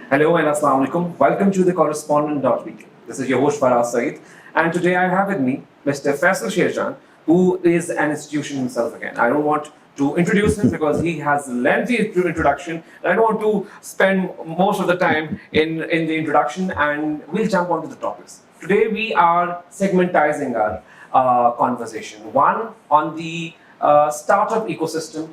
Hello and Assalamu alaikum. Welcome to thecorrespondent.pk. This is your host Faraz Saeed, and today I have with me Mr. Faisal Sherjan, who is an institution himself again. I don't want to introduce him because he has lengthy introduction, and I don't want to spend most of the time in the introduction, and we'll jump onto the topics. Today we are segmentizing our conversation. One on the startup ecosystem,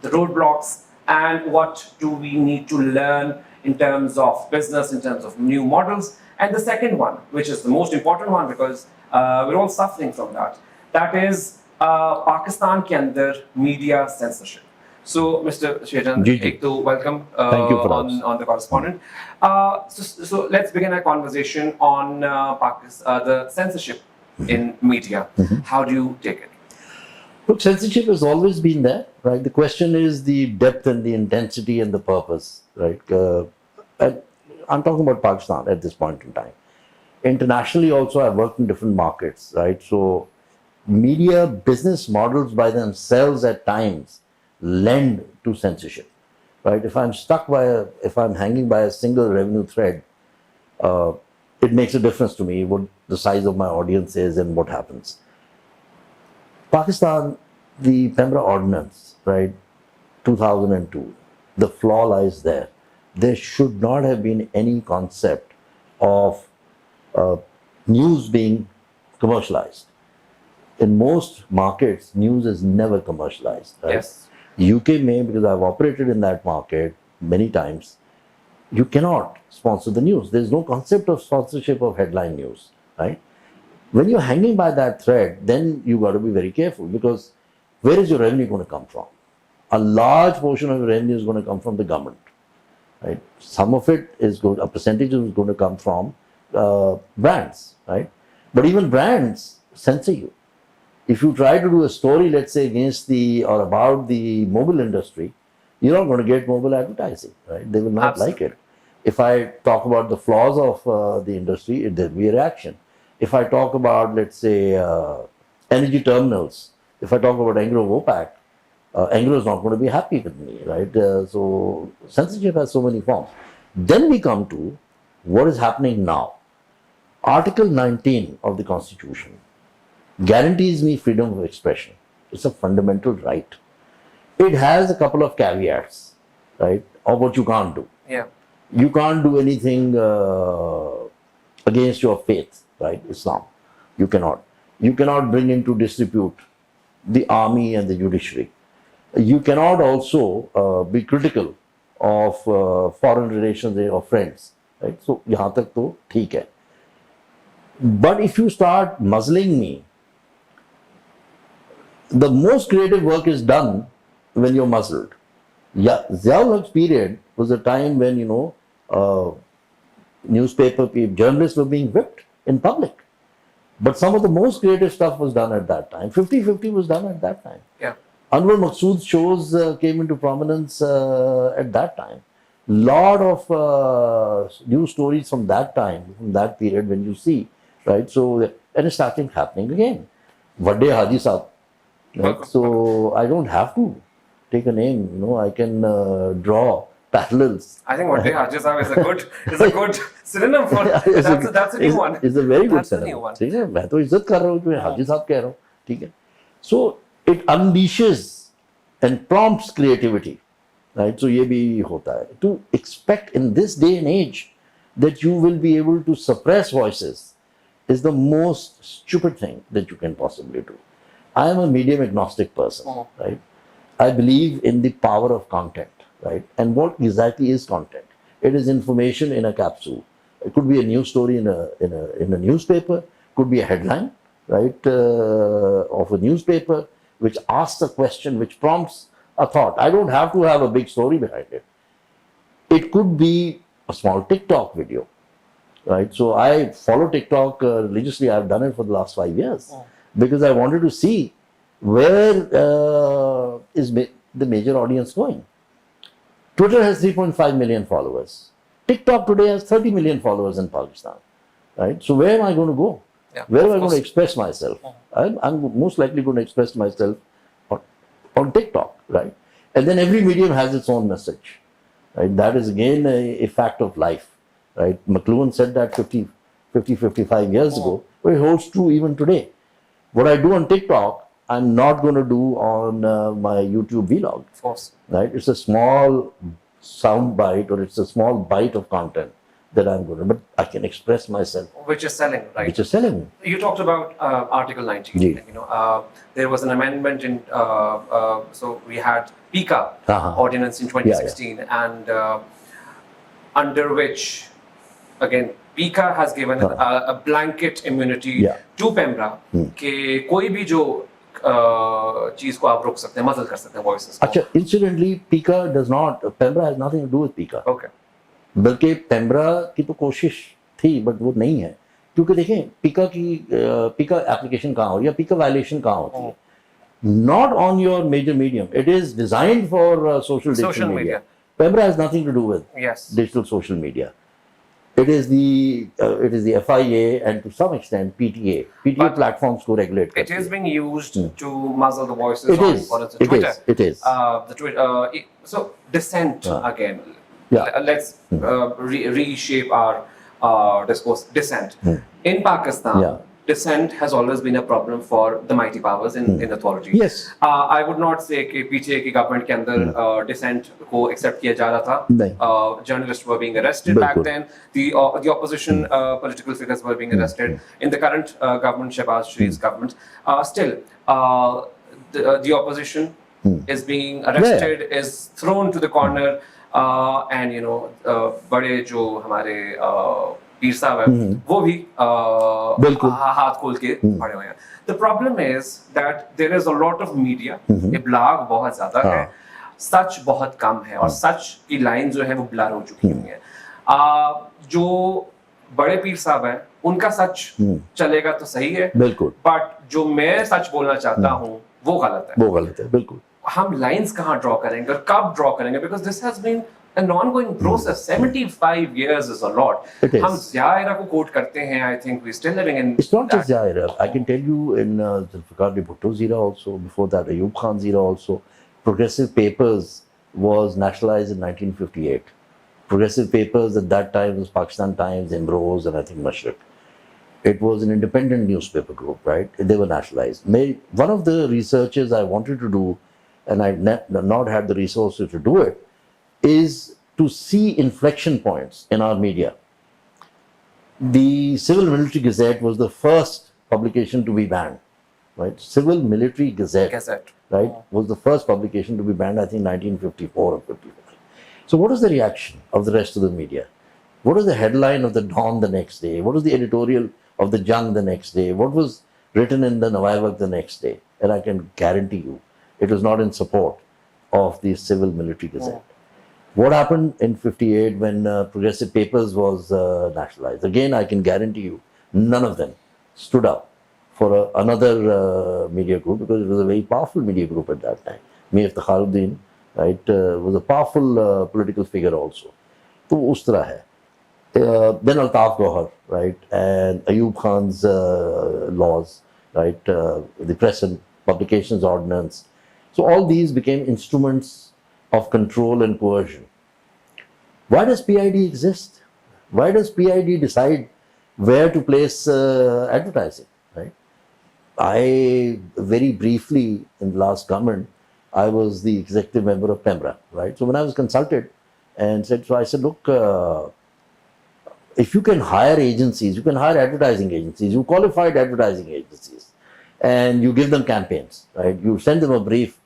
the roadblocks, and what do we need to learn in terms of business, in terms of new models. And the second one, which is the most important one because we're all suffering from that, that is Pakistan ke andar media censorship. So, Mr. Sherjan, Ji. welcome Thank you, Faraz. on the correspondent. So let's begin our conversation on the censorship in media. How do you take it? Look, censorship has always been there, right? The question is the depth and the intensity and the purpose, right? And I'm talking about Pakistan at this point in time. Internationally also, I've worked in different markets, right? So media business models by themselves at times lend to censorship, right? If I'm hanging by a single revenue thread, it makes a difference to me what the size of my audience is and what happens. Pakistan, the Pembra Ordinance, right, 2002, the flaw lies there. There should not have been any concept of news being commercialized. In most markets, news is never commercialized. Right? Yes. UK may, because I've operated in that market many times, you cannot sponsor the news. There's no concept of sponsorship of headline news, right? When you're hanging by that thread, then you got to be very careful because where is your revenue going to come from? A large portion of your revenue is going to come from the government, right? Some of it is going, a percentage is going to come from brands, right? But even brands censor you. If you try to do a story, let's say against the or about the mobile industry, you're not going to get mobile advertising, right? They will not Absolutely. like it. If I talk about the flaws of the industry, there'll be a reaction. If I talk about, let's say, energy terminals, if I talk about Anglo Vopak, Anglo is not going to be happy with me, right? So censorship has so many forms. Then we come to what is happening now. Article 19 of the Constitution guarantees me freedom of expression. It's a fundamental right. It has a couple of caveats, right, of what you can't do. Yeah. You can't do anything against your faith, right? Islam. You cannot. You cannot bring into disrepute the army and the judiciary. You cannot also be critical of foreign relations or friends, right? So, yahan tak to theek hai. But if you start muzzling me, the most creative work is done when you're muzzled. Yeah, Ziaul-Haq's period was a time when, newspaper people, journalists were being whipped in public. But some of the most creative stuff was done at that time. 50-50 was done at that time. Yeah. Anwar Maqsood's shows came into prominence at that time. Lot of news stories from that time, from that period when you see, right? So, and it's starting happening again. Wadey Haji Saab. Right? So, I don't have to take a name, I can draw parallels. I think Wadey Haji Saab is a good synonym for that's a new one. It's a very good That's a new synonym. one. ठीक है, मैं तो इज्जत कर रहा हूँ कि मैं हाजी साहब कह रहा हूँ, ठीक है. So it unleashes and prompts creativity, right? So ये भी होता है. To expect in this day and age that you will be able to suppress voices is the most stupid thing that you can possibly do. I am a medium agnostic person, right? I believe in the power of content, right? And what exactly is content? It is information in a capsule. It could be a news story in a newspaper. Could be a headline, right, of a newspaper, which asks a question, which prompts a thought. I don't have to have a big story behind it. It could be a small TikTok video, right? So I follow TikTok religiously. I've done it for the last 5 years because I wanted to see where is the major audience going. Twitter has 3.5 million followers. TikTok today has 30 million followers in Pakistan, right? So where am I going to go? Yeah, where am I going to express myself? I'm most likely going to express myself on TikTok, right? And then every medium has its own message. right? That is again a fact of life, right? McLuhan said that 55 years ago, but it holds true even today. What I do on TikTok, I'm not going to do on my YouTube vlog. Of course. Right? It's a small sound bite or it's a small bite of content that I'm going to, but I can express myself. Which is selling, right? Which is selling. You talked about Article 19. Yeah. You know, there was an amendment in, so we had PICA ordinance in 2016, and under which, again, PICA has given a blanket immunity to Pembra कि कोई भी जो चीज को आप रोक सकते हैं, मदद कर सकते हैं voices को. अच्छा, incidentally, PICA does not, Pembra has nothing to do with PICA. Okay. बल्कि पेम्ब्रा की तो कोशिश थी बट वो नहीं है, क्योंकि देखें पिका एप्लीकेशन कहाँ हो या पिका वायलेशन कहाँ होती है, not on your major medium, it is designed for social digital media. PEMRA has nothing to do with digital social media. It is the FIA and to some extent PTA platforms को regulate. It is being used to muzzle the voices on, for instance, Twitter. It is. The Twitter. So dissent again. Let's reshape our discourse. Dissent in Pakistan. Dissent has always been a problem for the mighty powers in authority. Yes. I would not say कि पीछे की government के अंदर dissent को accept किया जा रहा था. Journalists were being arrested back then. The opposition political figures were being arrested. In the current government, Shehbaz Sharif's government, still the opposition is being arrested, is thrown to the corner, and you know बड़े जो हमारे पीर साहब है वो भी हाथ खोल के पड़े हुए हैं. The problem is that there is a lot of media, इब्लाग बहुत ज्यादा है, सच बहुत कम है, और सच की लाइन जो है वो ब्लर हो चुकी हुई है. जो बड़े पीर साहब हैं उनका सच चलेगा तो सही है, बिल्कुल, बट जो मैं सच बोलना चाहता हूँ वो गलत है, बिल्कुल. हम लाइंस कहाँ ड्रॉ करेंगे और कब ड्रॉ करेंगे, because this has been an ongoing process. 75 years is a lot. हम ज़िया को quote करते हैं. I think we're still living in. It's not just Zia. I can tell you in Zulfikar Ali Bhutto's era also, before that Ayub Khan's era also, Progressive Papers was nationalized in 1958. Progressive Papers at that time was Pakistan Times, Imroz, and I think Mashriq. It was an independent newspaper group, right? They were nationalized. One of the researches I wanted to do, and I not had the resources to do it, is to see inflection points in our media. The Civil Military Gazette was the first publication to be banned, right? Civil Military Gazette. Right, was the first publication to be banned, I think 1954 or 55. So what was the reaction of the rest of the media? What was the headline of the Dawn the next day? What was the editorial of the Jung the next day? What was written in the Nawaiwak the next day? And I can guarantee you, it was not in support of the Civil Military Gazette. What happened in 58 when Progressive Papers was nationalized? Again, I can guarantee you, none of them stood up for another media group, because it was a very powerful media group at that time. Mir Takharuddin, right, was a powerful political figure also. So, us tarah hai. Then Altaf Gohar, right, and Ayub Khan's laws, right, the Press and Publications Ordinance. So all these became instruments of control and coercion. Why does PID exist? Why does PID decide where to place advertising, right? I, very briefly in the last government, I was the executive member of Pembra, right? So when I was consulted and said, so I said, look, if you can hire agencies, you can hire advertising agencies, you qualified advertising agencies, and you give them campaigns, right? You send them a brief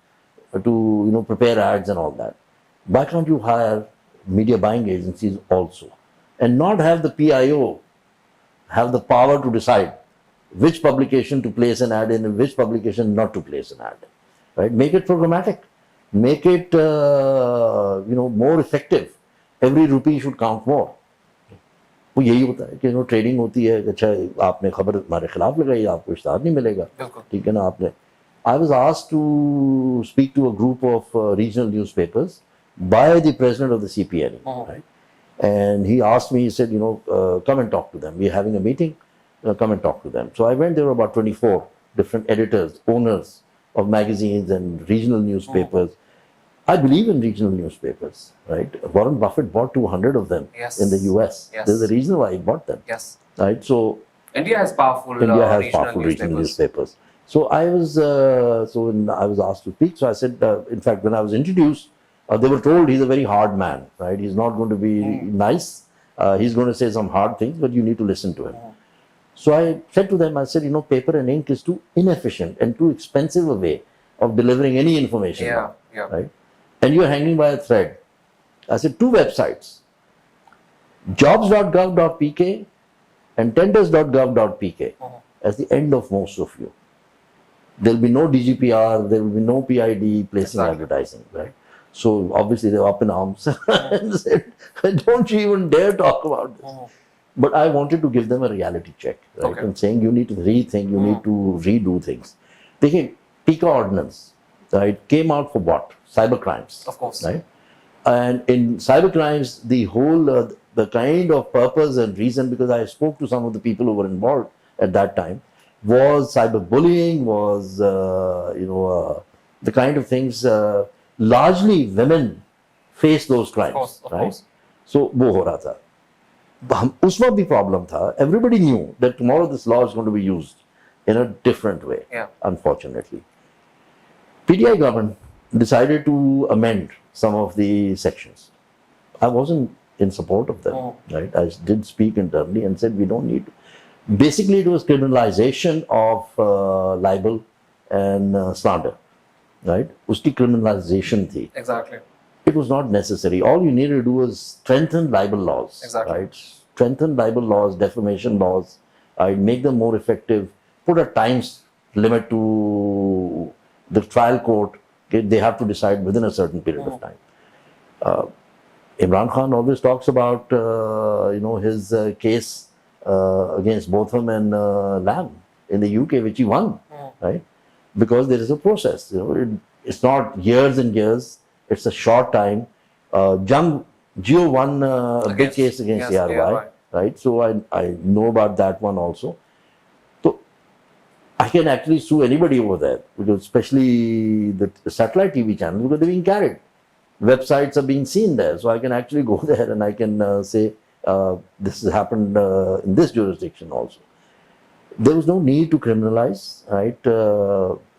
to prepare ads and all that. Why can't you hire media buying agencies also, and not have the PIO have the power to decide which publication to place an ad in and which publication not to place an ad in, right? Make it programmatic, make it more effective. Every rupee should count more. वो यही होता है कि trading होती है, अच्छा आपने खबर हमारे खिलाफ लगाई, आपको इश्तार नहीं मिलेगा, ठीक है ना. आपने I was asked to speak to a group of regional newspapers by the president of the CPN, right? And he asked me, he said, come and talk to them. We're having a meeting, come and talk to them. So I went, there were about 24 different editors, owners of magazines and regional newspapers. I believe in regional newspapers, right? Warren Buffett bought 200 of them Yes. in the US. Yes. There's a reason why he bought them, Yes. right? So India has powerful India has regional powerful regional newspapers. newspapers. So when I was asked to speak, so I said, in fact, when I was introduced, they were told he's a very hard man, right? He's not going to be nice. He's going to say some hard things, but you need to listen to him. So I said to them, I said, paper and ink is too inefficient and too expensive a way of delivering any information, now, right? And you're hanging by a thread. I said, two websites, jobs.gov.pk and tenders.gov.pk as the end of most of you. There'll be no DGPR, there will be no PID placing advertising, right? So obviously they were up in arms and said, don't you even dare talk about this. But I wanted to give them a reality check, right? And saying you need to rethink, you need to redo things. Thinking, PICA ordinance, right, came out for what? Cyber crimes. Of course. Right? And in cyber crimes, the whole, the kind of purpose and reason, because I spoke to some of the people who were involved at that time, was cyberbullying, was, the kind of things, largely women face those crimes, of right? course. So, वो हो रहा था. उसमें भी problem था. Everybody knew that tomorrow this law is going to be used in a different way, unfortunately. PTI government decided to amend some of the sections. I wasn't in support of them, right? I did speak internally and said we don't need to. Basically, it was criminalization of libel and slander, right? Uski criminalization thi. Exactly. It was not necessary. All you needed to do was strengthen libel laws, right? Strengthen libel laws, defamation laws, make them more effective, put a time limit to the trial court. They have to decide within a certain period of time. Imran Khan always talks about, his case against Botham and Lamb in the UK, which he won, right? Because there is a process. It's not years and years. It's a short time. Geo won a big case against ARY, right? So I know about that one also. So I can actually sue anybody over there, because especially the satellite TV channels, because they're being carried. Websites are being seen there. So I can actually go there and I can say, this has happened in this jurisdiction also. There was no need to criminalize, right?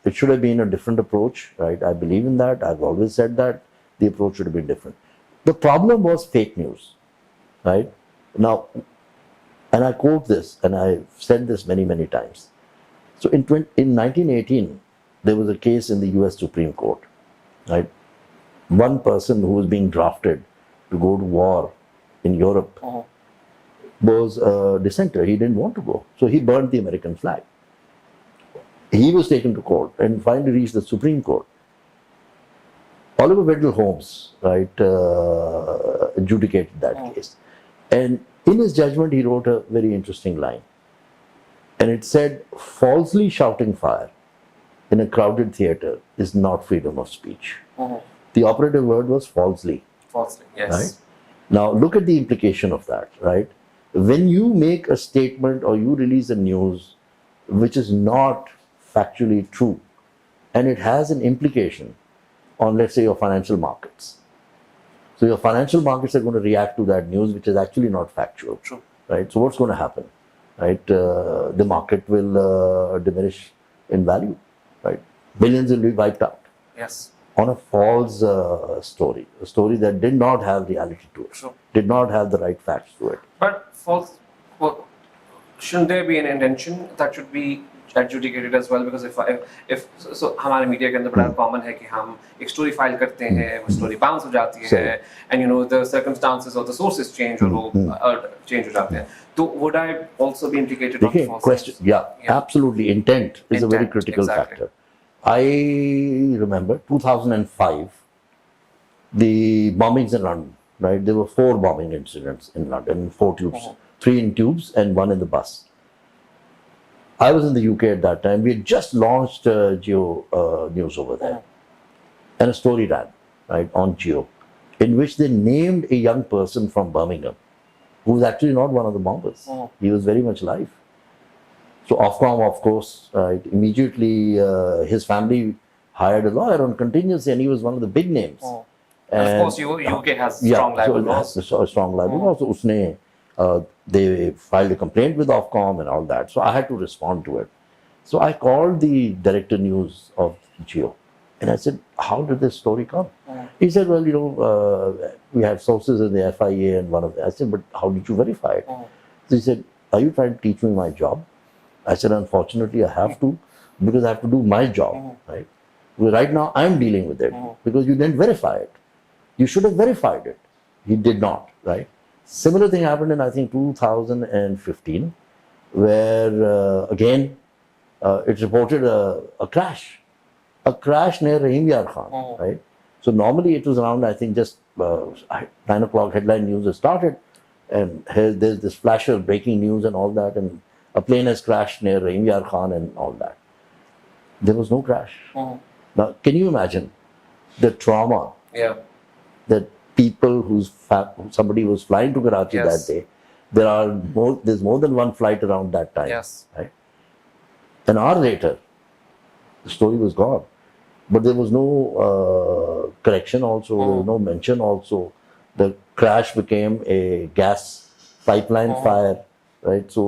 It should have been a different approach, right? I believe in that. I've always said that the approach should have been different. The problem was fake news, right? Now, and I quote this, and I've said this many, many times. So in 1918, there was a case in the US Supreme Court, right? One person who was being drafted to go to war in Europe was a dissenter. He didn't want to go. So he burned the American flag. He was taken to court and finally reached the Supreme Court. Oliver Wendell Holmes, right, adjudicated that case. And in his judgment, he wrote a very interesting line. And it said, falsely shouting fire in a crowded theater is not freedom of speech. The operative word was falsely. Falsely, yes. Right? Now, look at the implication of that, right? When you make a statement or you release a news which is not factually true, and it has an implication on, let's say, your financial markets. So your financial markets are going to react to that news, which is actually not factual. True. Right? So what's going to happen? Right? The market will diminish in value. Right? Billions will be wiped out. Yes. On a false story, a story that did not have reality to it, did not have the right facts to it. But false, well, shouldn't there be an intention that should be adjudicated as well? Because if so, हमारे media के अंदर बड़ा common है कि हम एक story file करते हैं, वो story bounce हो जाती है, and the circumstances or the sources change और वो change हो जाते हैं. So would I also be implicated on false? Question, absolutely. Intent is a very critical factor. I remember 2005, the bombings in London, right? There were 4 bombing incidents in London, 4 tubes, 3 in tubes and 1 in the bus. I was in the UK at that time. We had just launched Geo News over there. And a story ran, right, on Geo, in which they named a young person from Birmingham, who was actually not one of the bombers. He was very much alive. So Ofcom, of course, immediately his family hired a lawyer on contingency, and he was one of the big names. And of course, UK has strong libel laws. So strong libel laws. So usne, they filed a complaint with Ofcom and all that. So I had to respond to it. So I called the director news of Geo, and I said, "How did this story come?" He said, "Well, we have sources in the FIA and one of them." I said, "But how did you verify it?" So he said, "Are you trying to teach me my job?" I said, "Unfortunately, I have to, because I have to do my job, right? Because right now I'm dealing with it because you didn't verify it. You should have verified it." He did not, right? Similar thing happened in, I think, 2015, where again, it reported a crash near Rahim Yar Khan, right? So normally it was around, I think, just 9 o'clock headline news has started, and there's this flasher breaking news and all that, and a plane has crashed near Rahim Yar Khan and all that. There was no crash. Now, can you imagine the trauma that people somebody was flying to Karachi that day? There's more than one flight around that time. Right? An hour later, the story was gone. But there was no correction also, there was no mention also. The crash became a gas pipeline fire, right? So,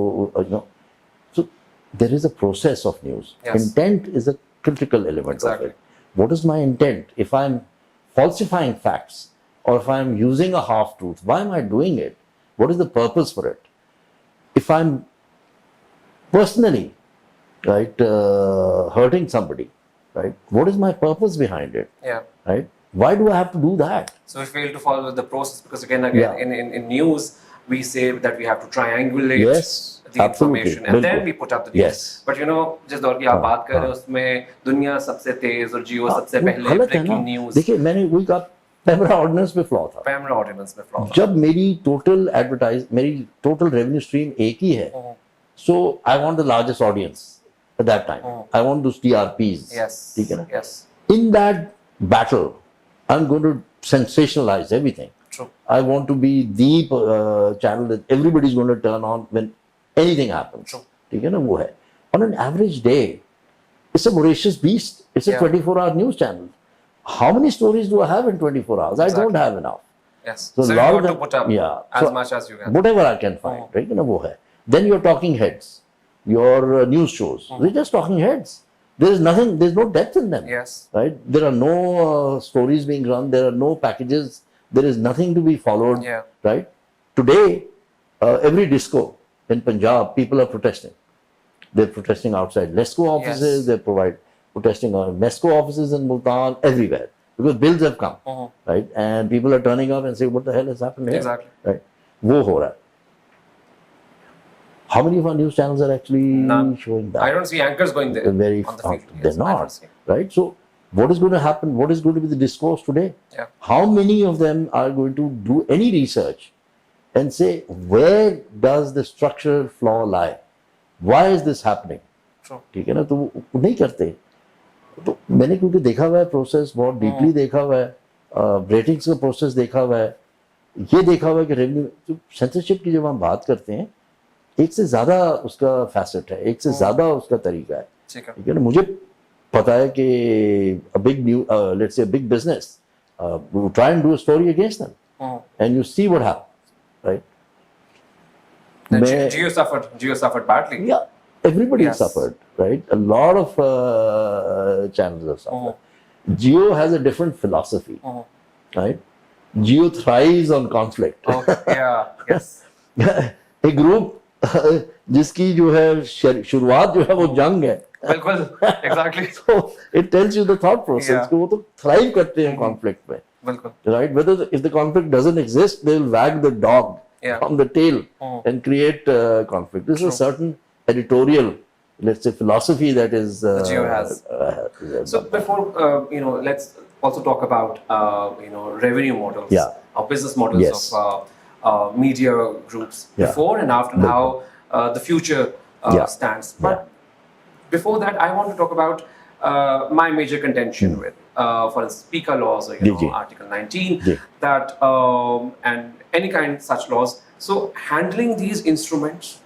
so there is a process of news. Intent is a critical element of it. What is my intent? If I'm falsifying facts or if I'm using a half-truth, why am I doing it? What is the purpose for it? If I'm personally, right, hurting somebody, right, what is my purpose behind it? Right? Why do I have to do that? So we fail to follow the process because again, in news, we say that we have to triangulate the information and then we put up the news. But जिस दौर की आप बात कर रहे हो उसमें दुनिया सबसे तेज और जियो सबसे पहले ब्रेकिंग न्यूज़. देखिए we got पैमरा ऑर्डिनेंस में फ्लॉ था. पैमरा ऑर्डिनेंस में फ्लॉ. जब मेरी टोटल रेवेन्यू स्ट्रीम एक ही है, so I want the largest audience at that time. I want those TRPs. ठीक है ना? In that battle, I'm going to sensationalize everything. I want to be the channel that everybody's going to turn on when anything happens. ठीक है ना? वो है. On an average day, it's a voracious beast. It's a 24-hour news channel. How many stories do I have in 24 hours? I don't have enough. So you want to put up as much as you can. Whatever I can find, right? वो है. Then you're talking heads. Your news shows. They're just talking heads. There's no depth in them. Right? There are no stories being run. There are no packages. There is nothing to be followed. Right? Today, every disco in Punjab, people are protesting. They're protesting outside Lesco offices. They're protesting on Mesco offices in Multan, everywhere. Because bills have come. Right? And people are turning up and saying, what the hell has happened here? Right? वो हो रहा है. How many of our news channels are actually showing that? I don't see anchors going there. Very often. They're not. Right? So, what is going to happen? What is going to be the discourse today? How many of them are going to do any research and say, where does the structural flaw lie? Why is this happening? ठीक है ना? तो वो नहीं करते. तो मैंने क्योंकि देखा हुआ है प्रोसेस, बहुत डीपली देखा हुआ है, रेटिंग्स का प्रोसेस देखा हुआ है, ये देखा हुआ है कि रेवेन्यू सेंसरशिप की जब हम बात करते हैं, एक से ज्यादा उसका फैसेट है, एक से ज्यादा उसका तरीका है. ठीक है ना? मुझे पता है कि a big let's say a big business will try and do a story against them, and you see what happens, right? Geo suffered badly. Yeah, everybody suffered, right? A lot of channels have suffered. Geo has a different philosophy, right? Geo thrives on conflict. A group जिसकी जो है शुरुआत जो है वो जंग है. बिल्कुल, exactly. So it tells you the thought process कि वो तो thrive करते हैं conflict में. बिल्कुल. Right? Whether if the conflict doesn't exist, they'll wag the dog from the tail and create conflict. This is a certain editorial, let's say, philosophy that is the Geo has. So before let's also talk about revenue models or business models of media groups before and after, and how the future stands. But before that, I want to talk about my major contention with, for instance, speaker laws or Article 19, that and any kind of such laws. So handling these instruments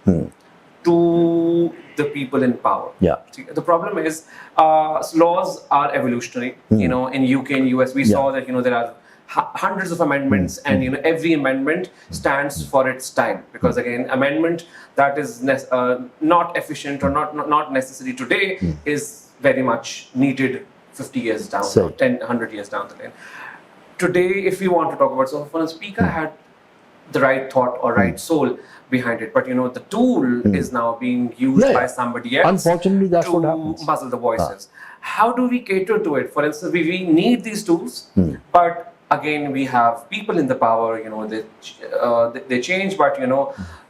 to the people in power. Yeah. See, the problem is laws are evolutionary. You know, in UK and US, we saw that there are hundreds of amendments, and every amendment stands for its time, because again, amendment that is not efficient or not necessary today is very much needed 50 years down, 100 years down the line. Today, if we want to talk about, so for a speaker had the right thought or right soul behind it, but the tool is now being used by somebody else. Unfortunately, that's to what happens. Muzzle the voices. How do we cater to it? For instance, we need these tools, but again, we have people in the power. They change, but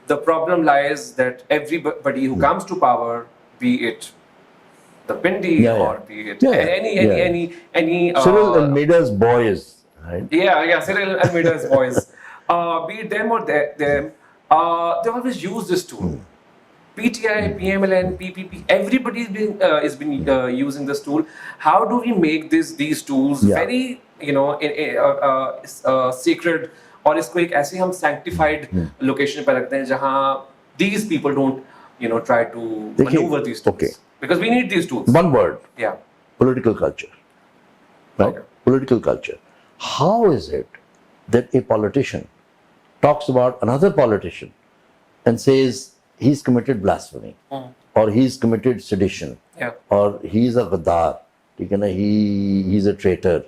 the problem lies that everybody who comes to power, be it the Pindi or be it any Cyril Almeida's boys, right? Cyril Almeida's boys, be it them or them, they always use this tool. PTI, PMLN, PPP, everybody is been using this tool. How do we make these tools very sacred, और इसको एक ऐसे हम sanctified location पे रखते हैं जहाँ these people don't try to maneuver these tools, because we need these tools. One word. Yeah. Political culture. Right? Okay. Political culture. How is it that a politician talks about another politician and says he's committed blasphemy, or he's committed sedition, or he's a Ghaddar, he's a traitor?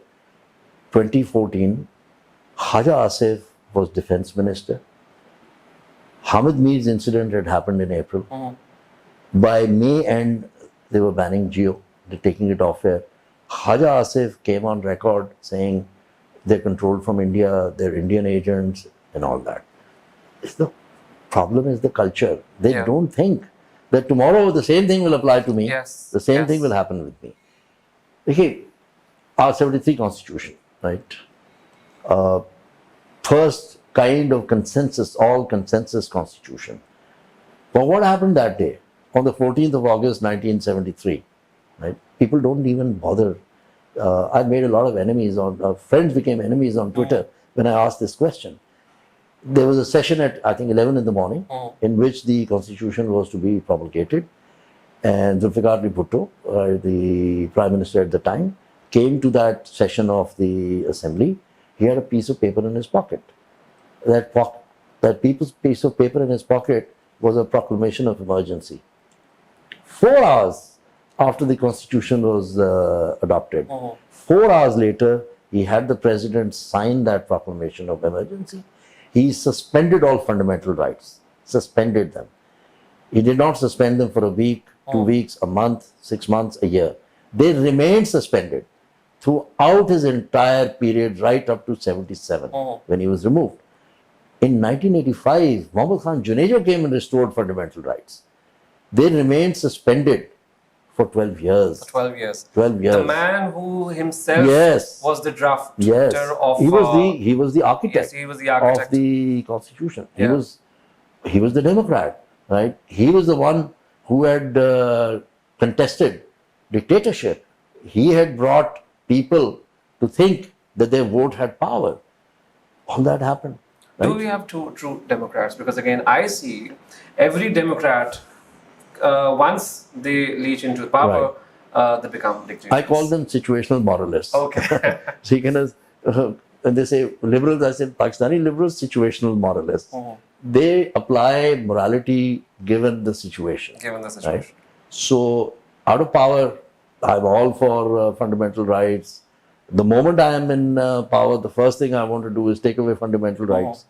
2014, Khaja Asif was defense minister. Hamid Mir's incident had happened in April. By May end, they were banning Jio. They're taking it off air. Khaja Asif came on record saying they're controlled from India, they're Indian agents, and all that. The problem is the culture. They don't think that tomorrow the same thing will apply to me. The same thing will happen with me. Okay, our 73 constitution, right? First kind of consensus, all consensus constitution. But what happened that day? On the 14th of August, 1973, right? People don't even bother. I made a lot of enemies friends became enemies on Twitter when I asked this question. There was a session at, I think, 11 in the morning in which the constitution was to be promulgated. And Zulfikar Ali Bhutto, the Prime Minister at the time, came to that session of the assembly. He had a piece of paper in his pocket. That piece of paper in his pocket was a proclamation of emergency. 4 hours after the constitution was adopted, 4 hours later, he had the president sign that proclamation of emergency. He suspended all fundamental rights, suspended them. He did not suspend them for a week, 2 weeks, a month, 6 months, a year. They remained suspended throughout his entire period, right up to 77, when he was removed. In 1985, Muhammad Khan Junejo came and restored fundamental rights. They remained suspended for 12 years. 12 years. 12 years. The man who himself was the drafter of... He was the architect, he was the architect of the constitution. He was the Democrat, right? He was the one who had contested dictatorship. He had brought people to think that their vote had power. All that happened. Right? Do we have two true Democrats? Because again, I see every Democrat, once they leach into power, they become dictators. I call them situational moralists. Okay. So when they say liberals, I say Pakistani liberals, situational moralists. They apply morality given the situation. Right? So out of power, I'm all for fundamental rights. The moment I am in power, the first thing I want to do is take away fundamental rights.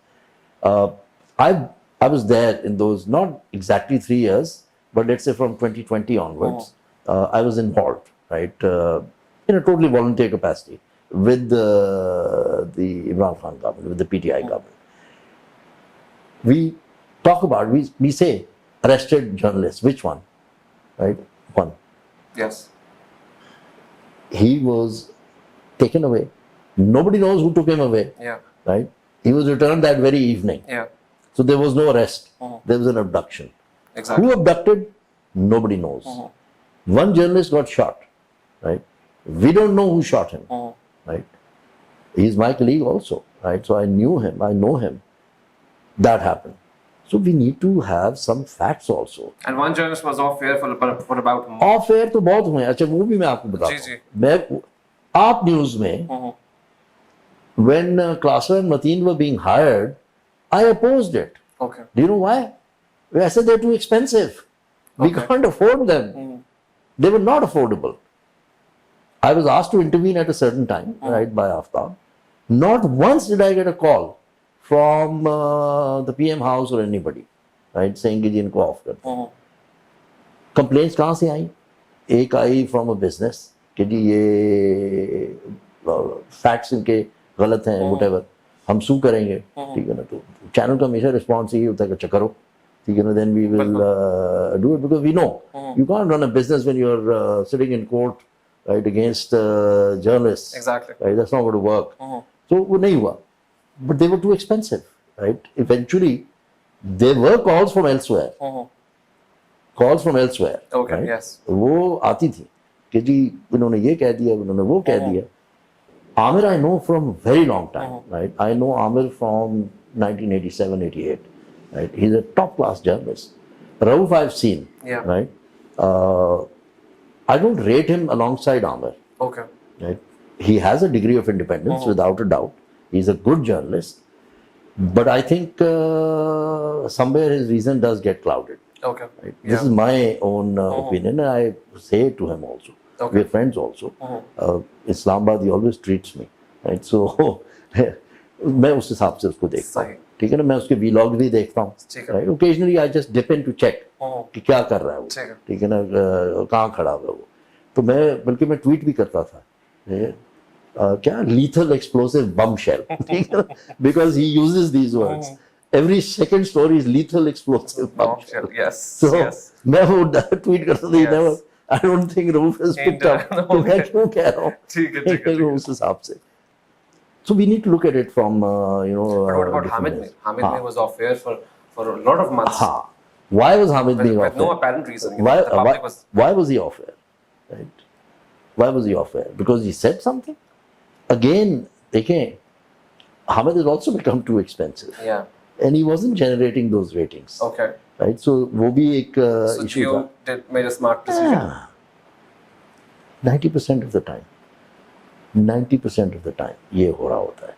I was there in those, not exactly 3 years, but let's say from 2020 onwards, I was involved, right, in a totally volunteer capacity with the Imran Khan government, with the PTI government. We talk about, we say arrested journalists. Which one? Right? One. Yes. He was taken away. Nobody knows who took him away. Right? He was returned that very evening. So there was no arrest. There was an abduction. Exactly. Who abducted? Nobody knows. One journalist got shot. Right? We don't know who shot him. Right? He's my colleague also. Right? So I knew him. I know him. That happened. So we need to have some facts also. And one journalist was off air for about. Off air तो बहुत हुए. अच्छा वो भी मैं आपको बताता जी. हूँ. मैं आप न्यूज़ में when Klasser and Mateen were being hired, I opposed it. Okay. Do you know why? I said they're too expensive. We Okay. can't afford them. They were not affordable. I was asked to intervene at a certain time, right, by Aftab. Not once did I get a call from the PM house or anybody, right, saying कि इनको off कर दो. Complaints कहाँ से आई? एक आई from a business कि जी ये facts इनके गलत हैं, whatever. हम sue करेंगे, ठीक है ना? तो channel का हमेशा response यही होता है कि अच्छा करो, ठीक है ना? Then we will do it because we know you can't run a business when you're sitting in court, right, against journalists. Exactly. Right, that's not going to work. So वो नहीं हुआ. But they were too expensive, right? Eventually, there were calls from elsewhere. Calls from elsewhere. Okay, right? yes. वो आती थी कि जी इन्होंने ये कह दिया, इन्होंने वो कह दिया. Amir I know from a very long time, right? I know Amir from 1987-88, right? He's a top-class journalist. Rauf I've seen, right? I don't rate him alongside Amir. Okay. Right? He has a degree of independence, without a doubt. He's a good journalist. But I think somewhere his reason does get clouded. Okay. Right? This is my own opinion, and I say it to him also. Okay. We're friends also. Islamabad, he always treats me. Right? So, मैं उस हिसाब से उसको देखता हूँ. ठीक है ना? मैं उसके vlogs भी देखता हूँ. Right? Occasionally I just dip in to check कि क्या कर रहा है वो. ठीक है ना? कहाँ खड़ा हुआ है वो. तो मैं बल्कि मैं ट्वीट भी करता था. क्या lethal explosive bomb shell. Because he uses these words. Every second story is lethal explosive bomb shell. Yes. So Yes. मैं वो tweet करता था. Never. I don't think Rauf has picked up. तो मैं क्यों कह रहा हूँ? ठीक है. उस हिसाब से. So we need to look at it from you know. But what about Hamid Mir? Hamid Mir was off air for a lot of months. Why was Hamid being off with no air? apparent reason. Why was he off air? Right? Why was he off air? Because he said something? Again, Hamid has also become too expensive. Yeah. And he wasn't generating those ratings. Okay. Right? So वो भी एक So issue Gio made a smart decision. था. 90% of the time. 90% of the time ये हो रहा होता है.